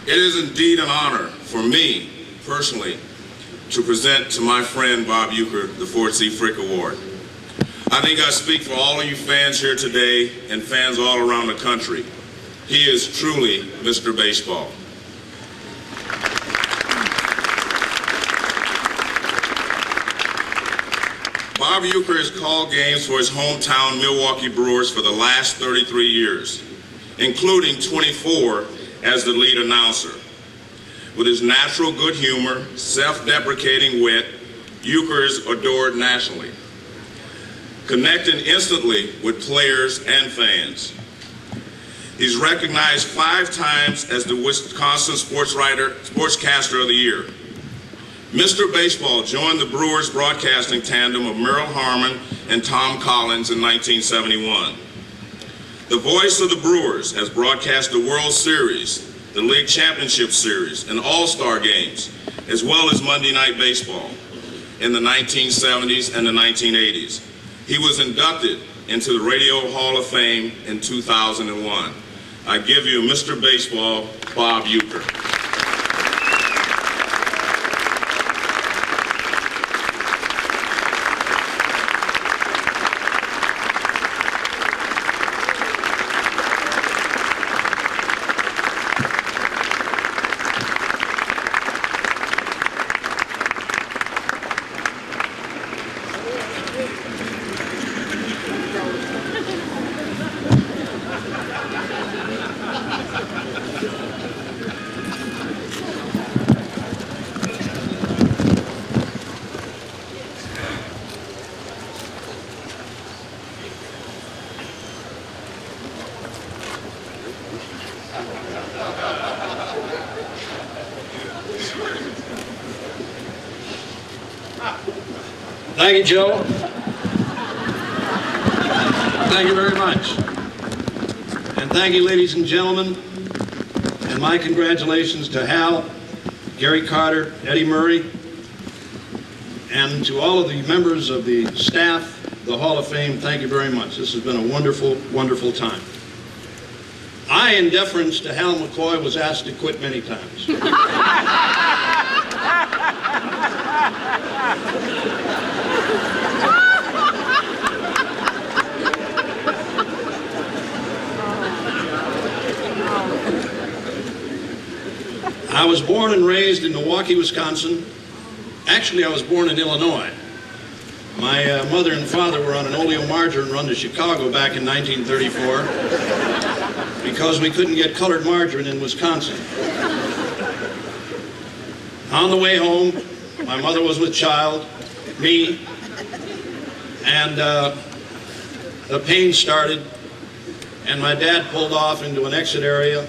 It is indeed an honor for me, personally, to present to my friend Bob Uecker the Ford C. Frick Award. I think I speak for all of you fans here today and fans all around the country. He is truly Mr. Baseball. Bob Uecker has called games for his hometown Milwaukee Brewers for the last 33 years, including 24 as the lead announcer. With his natural good humor, self-deprecating wit, Uecker is adored nationally, connecting instantly with players and fans. He's recognized 5 times as the Wisconsin Sportscaster of the Year. Mr. Baseball joined the Brewers broadcasting tandem of Merrill Harmon and Tom Collins in 1971. The voice of the Brewers has broadcast the World Series, the League Championship Series, and All-Star games, as well as Monday Night Baseball in the 1970s and the 1980s. He was inducted into the Radio Hall of Fame in 2001. I give you Mr. Baseball, Bob Uecker. Thank you, Joe. Thank you very much. And thank you, ladies and gentlemen. And my congratulations to Hal, Gary Carter, Eddie Murray, and to all of the members of the staff, the Hall of Fame. Thank you very much. This has been a wonderful, wonderful time. I, in deference to Hal McCoy, was asked to quit many times. I was born and raised in Milwaukee, Wisconsin. Actually, I was born in Illinois. My mother and father were on an oleomargarine run to Chicago back in 1934 because we couldn't get colored margarine in Wisconsin. On the way home, my mother was with child, me, and the pain started, and my dad pulled off into an exit area,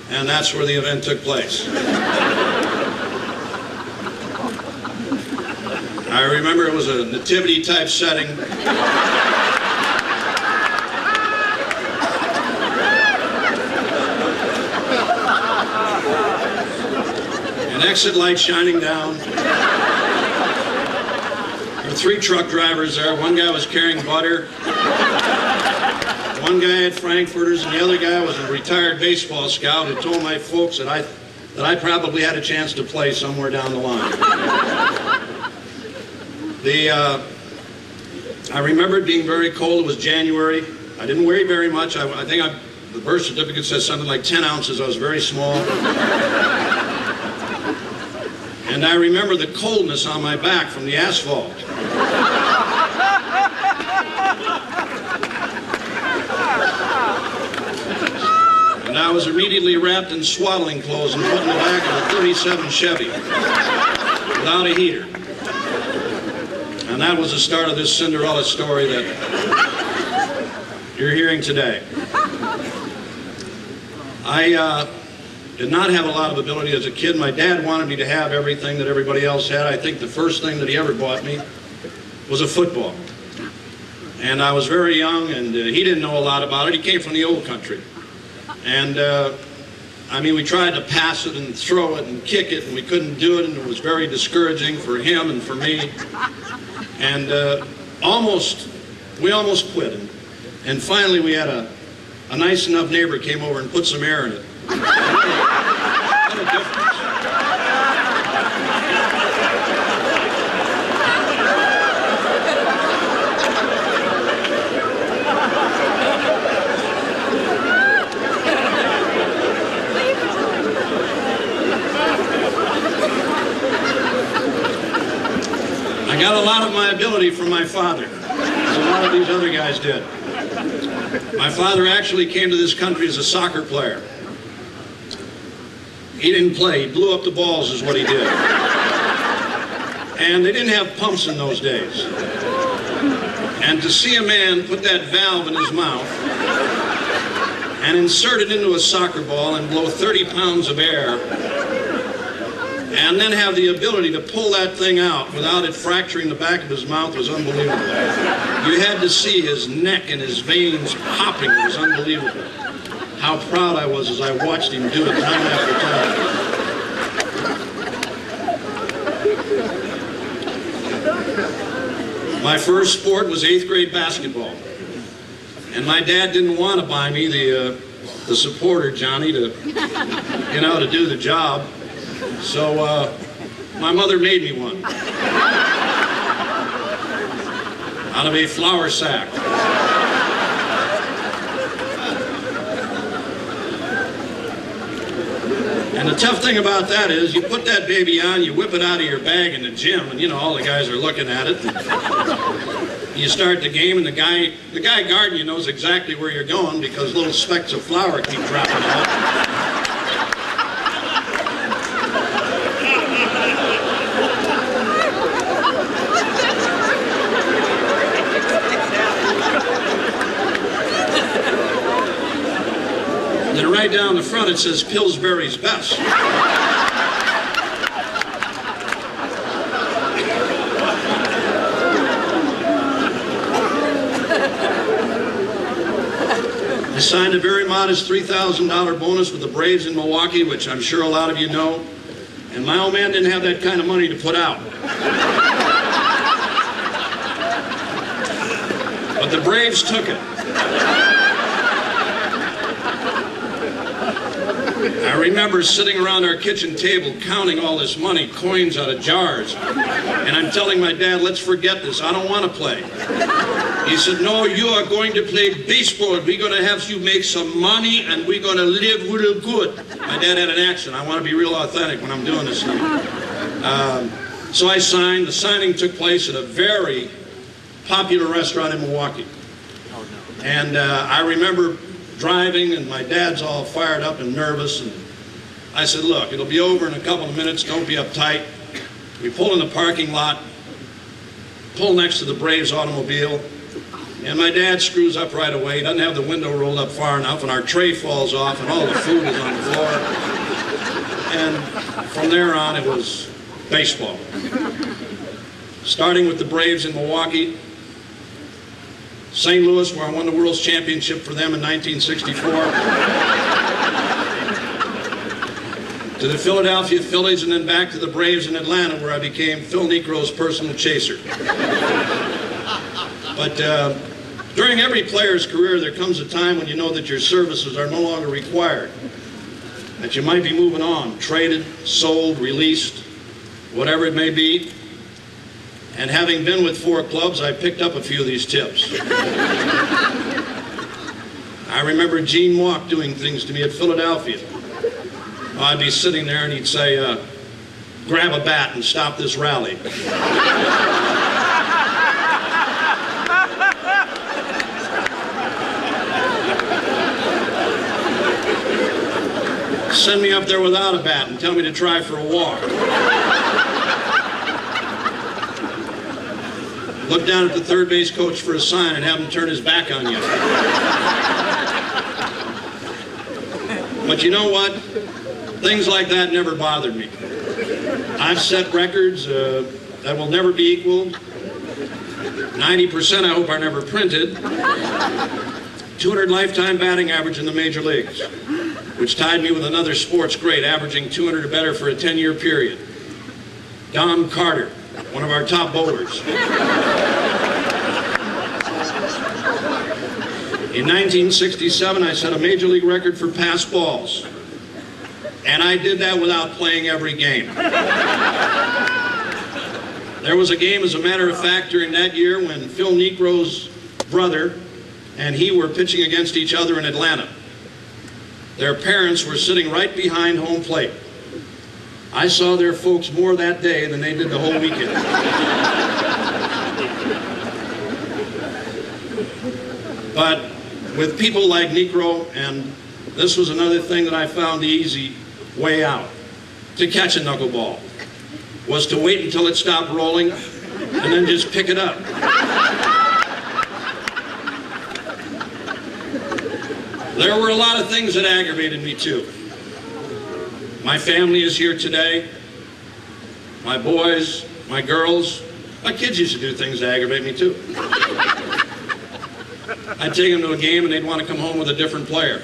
and that's where the event took place. I remember it was a nativity type setting. An exit light shining down. There were 3 truck drivers there. One guy was carrying butter. One guy had Frankfurters, and the other guy was a retired baseball scout who told my folks that I probably had a chance to play somewhere down the line. I remember it being very cold. It was January. I didn't weigh very much. I think the birth certificate says something like 10 ounces. I was very small. And I remember the coldness on my back from the asphalt. And I was immediately wrapped in swaddling clothes and put in the back of a 37 Chevy without a heater. And that was the start of this Cinderella story that you're hearing today. I did not have a lot of ability as a kid. My dad wanted me to have everything that everybody else had. I think the first thing that he ever bought me was a football. And I was very young, and he didn't know a lot about it. He came from the old country. And I mean, we tried to pass it and throw it and kick it, and we couldn't do it, and it was very discouraging for him and for me. And we almost quit. And finally, we had a nice enough neighbor came over and put some air in it. I got a lot of my ability from my father, as a lot of these other guys did. My father actually came to this country as a soccer player. He didn't play, he blew up the balls is what he did. And they didn't have pumps in those days. And to see a man put that valve in his mouth and insert it into a soccer ball and blow 30 pounds of air and then have the ability to pull that thing out without it fracturing the back of his mouth was unbelievable. You had to see his neck and his veins popping. It was unbelievable. How proud I was as I watched him do it time after time. My first sport was 8th grade basketball. And my dad didn't want to buy me the supporter, Johnny, to do the job. So my mother made me one out of a flour sack. And the tough thing about that is you put that baby on, you whip it out of your bag in the gym, and all the guys are looking at it. You start the game, and the guy guarding you knows exactly where you're going because little specks of flour keep dropping out. And right down the front it says Pillsbury's Best. I signed a very modest $3,000 bonus with the Braves in Milwaukee, which I'm sure a lot of you know. And my old man didn't have that kind of money to put out. But the Braves took it. I remember sitting around our kitchen table counting all this money, coins out of jars. And I'm telling my dad, let's forget this. I don't want to play. He said, no, you are going to play baseball. We're going to have you make some money and we're going to live real good. My dad had an accent. I want to be real authentic when I'm doing this thing. So I signed. The signing took place at a very popular restaurant in Milwaukee. And I remember driving and my dad's all fired up and nervous. And I said, look, it'll be over in a couple of minutes. Don't be uptight. We pull in the parking lot, pull next to the Braves automobile. And my dad screws up right away. He doesn't have the window rolled up far enough, and our tray falls off, and all the food is on the floor. And from there on, it was baseball. Starting with the Braves in Milwaukee, St. Louis, where I won the World's Championship for them in 1964, to the Philadelphia Phillies, and then back to the Braves in Atlanta, where I became Phil Niekro's personal chaser. But during every player's career, there comes a time when you know that your services are no longer required, that you might be moving on, traded, sold, released, whatever it may be. And having been with 4 clubs, I picked up a few of these tips. I remember Gene Walk doing things to me at Philadelphia. I'd be sitting there and he'd say, grab a bat and stop this rally. Send me up there without a bat and tell me to try for a walk. Look down at the third base coach for a sign and have him turn his back on you. But you know what? Things like that never bothered me. I've set records that will never be equaled. 90% I hope are never printed. 200 lifetime batting average in the major leagues, which tied me with another sports great, averaging 200 or better for a 10-year period. Don Carter, one of our top bowlers. In 1967, I set a major league record for pass balls. And I did that without playing every game. There was a game, as a matter of fact, during that year when Phil Niekro's brother and he were pitching against each other in Atlanta. Their parents were sitting right behind home plate. I saw their folks more that day than they did the whole weekend. But with people like Negro, and this was another thing that I found the easy way out to catch a knuckleball, was to wait until it stopped rolling and then just pick it up. There were a lot of things that aggravated me too. My family is here today. My boys, my girls, my kids used to do things that aggravate me too. I'd take them to a game and they'd want to come home with a different player.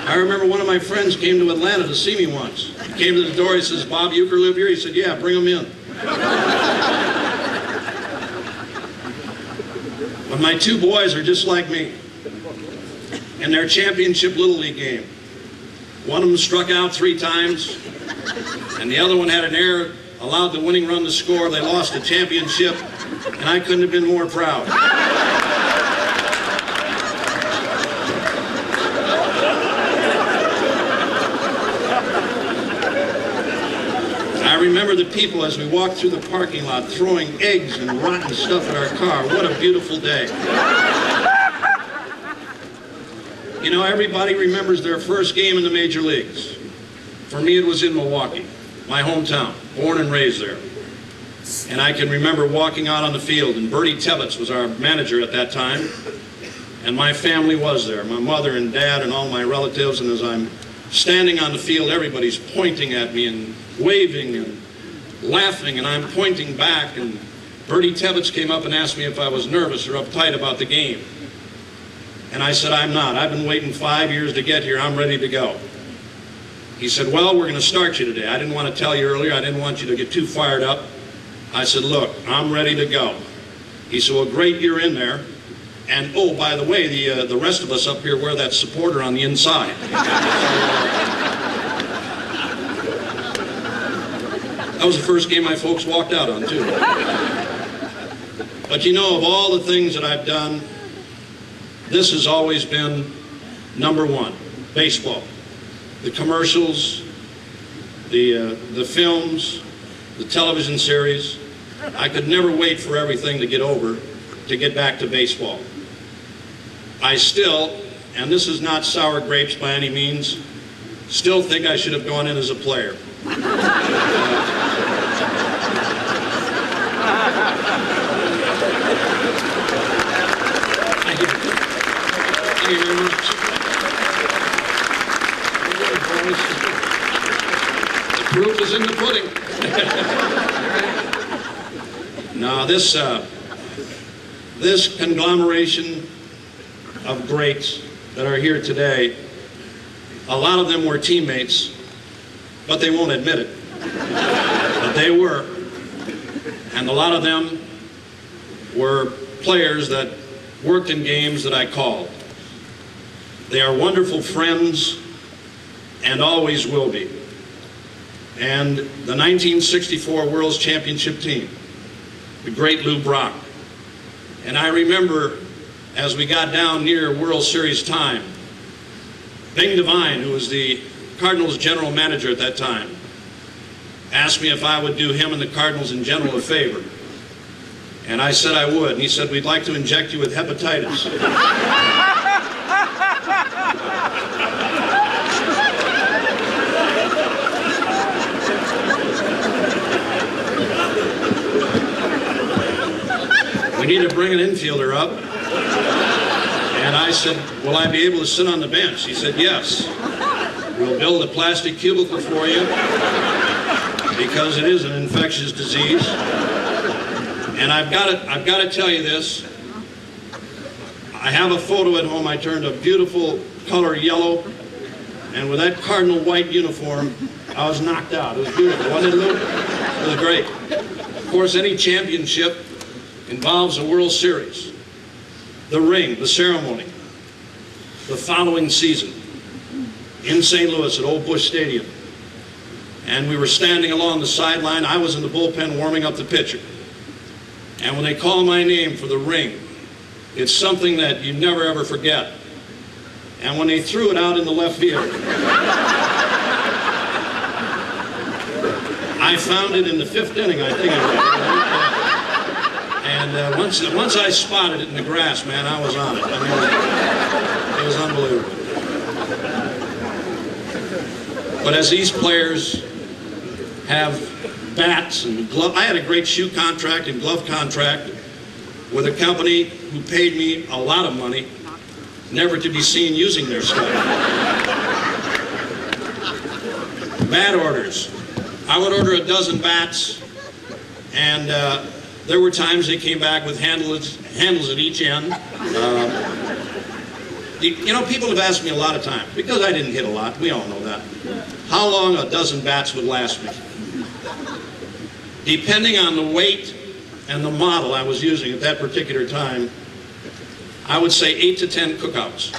I remember one of my friends came to Atlanta to see me once. He came to the door, he says, "Bob Uecker live here?" He said, "Yeah, bring him in." But my two boys are just like me. In their championship Little League game, one of them struck out 3 times, and the other one had an error, allowed the winning run to score. They lost the championship, and I couldn't have been more proud. I remember the people as we walked through the parking lot throwing eggs and rotten stuff at our car. What a beautiful day. You know, everybody remembers their first game in the major leagues. For me, it was in Milwaukee, my hometown, born and raised there. And I can remember walking out on the field, and Bertie Tebbetts was our manager at that time, and my family was there, my mother and dad and all my relatives, and as I'm standing on the field, everybody's pointing at me and waving and laughing, and I'm pointing back, and Bertie Tebbetts came up and asked me if I was nervous or uptight about the game. And I said, "I'm not. I've been waiting 5 years to get here. I'm ready to go." He said, "Well, we're going to start you today. I didn't want to tell you earlier. I didn't want you to get too fired up." I said, "Look, I'm ready to go." He said, "Well, great, you're in there. And, oh, by the way, the rest of us up here wear that supporter on the inside." That was the first game my folks walked out on, too. But you know, of all the things that I've done, this has always been number one, baseball. The commercials, the films, the television series. I could never wait for everything to get over to get back to baseball. I still, and this is not sour grapes by any means, still think I should have gone in as a player. Thank you. Thank you very much. The proof is in the pudding. Now, this conglomeration of greats that are here today, a lot of them were teammates, but they won't admit it. But they were. And a lot of them were players that worked in games that I called. They are wonderful friends and always will be. And the 1964 World Championship team, the great Lou Brock. And I remember as we got down near World Series time, Bing Devine, who was the Cardinals general manager at that time, asked me if I would do him and the Cardinals in general a favor. And I said I would. And he said, "We'd like to inject you with hepatitis." "We need to bring an infielder up." And I said, "Will I be able to sit on the bench?" He said, "Yes. We'll build a plastic cubicle for you because it is an infectious disease." And I've got to tell you this. I have a photo at home. I turned a beautiful color yellow, and with that cardinal white uniform, I was knocked out. It was beautiful, wasn't it, Lou? It was great. Of course, any championship involves a World Series, the ring, the ceremony, the following season in St. Louis at Old Busch Stadium. And we were standing along the sideline. I was in the bullpen warming up the pitcher. And when they call my name for the ring, It's something that you never ever forget. And when they threw it out in the left field, I found it in the 5th inning, I think it was. And once I spotted it in the grass, man, I was on it. I mean, it was unbelievable. But as these players have bats and gloves, I had a great shoe contract and glove contract with a company who paid me a lot of money, never to be seen using their stuff. Bat orders. I would order a dozen bats, and there were times they came back with handles at each end. You know, people have asked me a lot of times, because I didn't hit a lot, we all know that, how long a dozen bats would last me. Depending on the weight and the model I was using at that particular time, I would say 8 to 10 cookouts.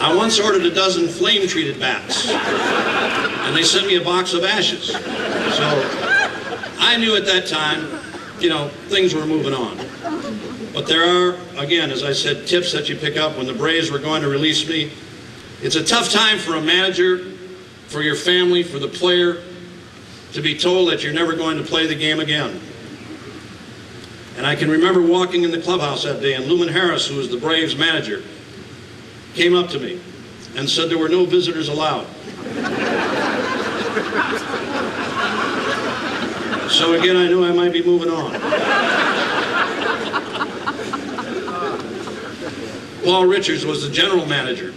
I once ordered a dozen flame-treated bats, and they sent me a box of ashes. So I knew at that time, you know, things were moving on. But there are, again, as I said, tips that you pick up when the Braves were going to release me. It's a tough time for a manager, for your family, for the player, to be told that you're never going to play the game again. And I can remember walking in the clubhouse that day, and Luman Harris, who was the Braves manager, came up to me and said there were no visitors allowed. So again, I knew I might be moving on. Paul Richards was the general manager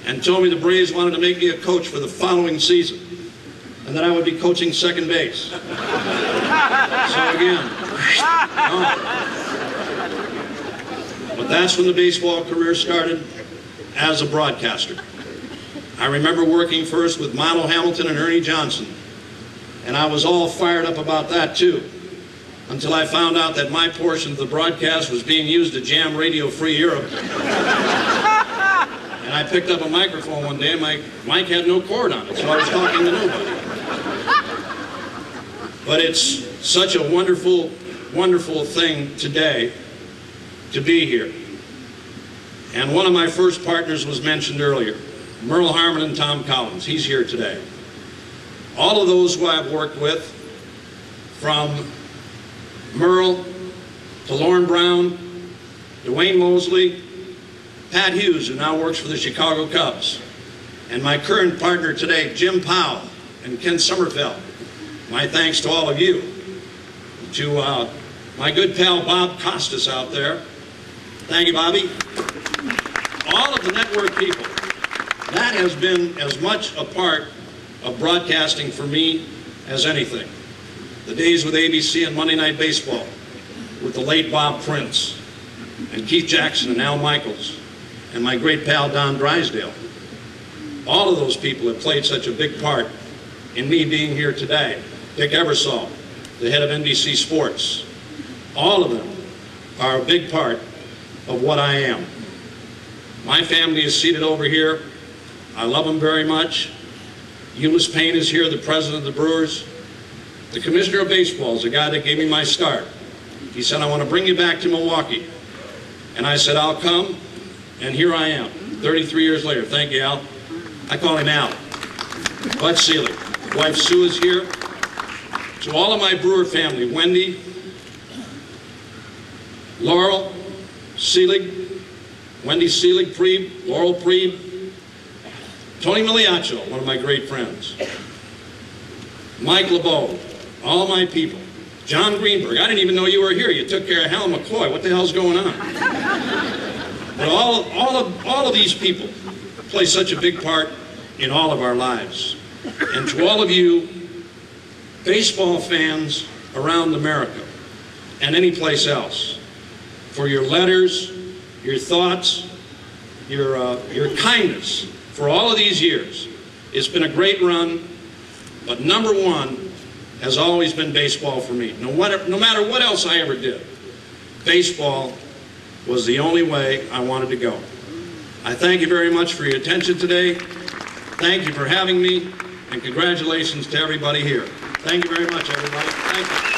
and told me the Braves wanted to make me a coach for the following season, and that I would be coaching second base. So again, no. But that's when the baseball career started as a broadcaster. I remember working first with Milo Hamilton and Ernie Johnson, and I was all fired up about that too, until I found out that my portion of the broadcast was being used to jam Radio Free Europe. And I picked up a microphone one day, and my mic had no cord on it, so I was talking to nobody. But it's such a wonderful, wonderful thing today to be here. And one of my first partners was mentioned earlier, Merle Harmon and Tom Collins. He's here today. All of those who I've worked with, from Merle to Lauren Brown, Dwayne Mosley, Pat Hughes, who now works for the Chicago Cubs, and my current partner today, Jim Powell and Ken Sommerfeld. My thanks to all of you. To my good pal Bob Costas out there. Thank you, Bobby. All of the network people. That has been as much a part of broadcasting for me as anything. The days with ABC and Monday Night Baseball with the late Bob Prince and Keith Jackson and Al Michaels and my great pal Don Drysdale. All of those people have played such a big part in me being here today. Dick Ebersol, the head of NBC Sports. All of them are a big part of what I am. My family is seated over here. I love them very much. Euless Payne is here, the president of the Brewers. The commissioner of baseball is the guy that gave me my start. He said, I want to bring you back to Milwaukee. And I said, I'll come. And here I am, 33 years later. Thank you, Al. I call him Al. Bud Seelig. Wife Sue is here. To all of my Brewer family, Wendy, Laurel, Seelig, Wendy Seelig, Prieb, Laurel Prieb, Tony Miliaccio, one of my great friends, Mike LeBeau, all my people, John Greenberg. I didn't even know you were here. You took care of Hal McCoy. What the hell's going on? But all of these people play such a big part in all of our lives. And to all of you baseball fans around America and any place else, for your letters, your thoughts, your kindness for all of these years. It's been a great run, but number one has always been baseball for me. No matter what else I ever did, baseball was the only way I wanted to go. I thank you very much for your attention today. Thank you for having me, and congratulations to everybody here. Thank you very much, everybody. Thank you.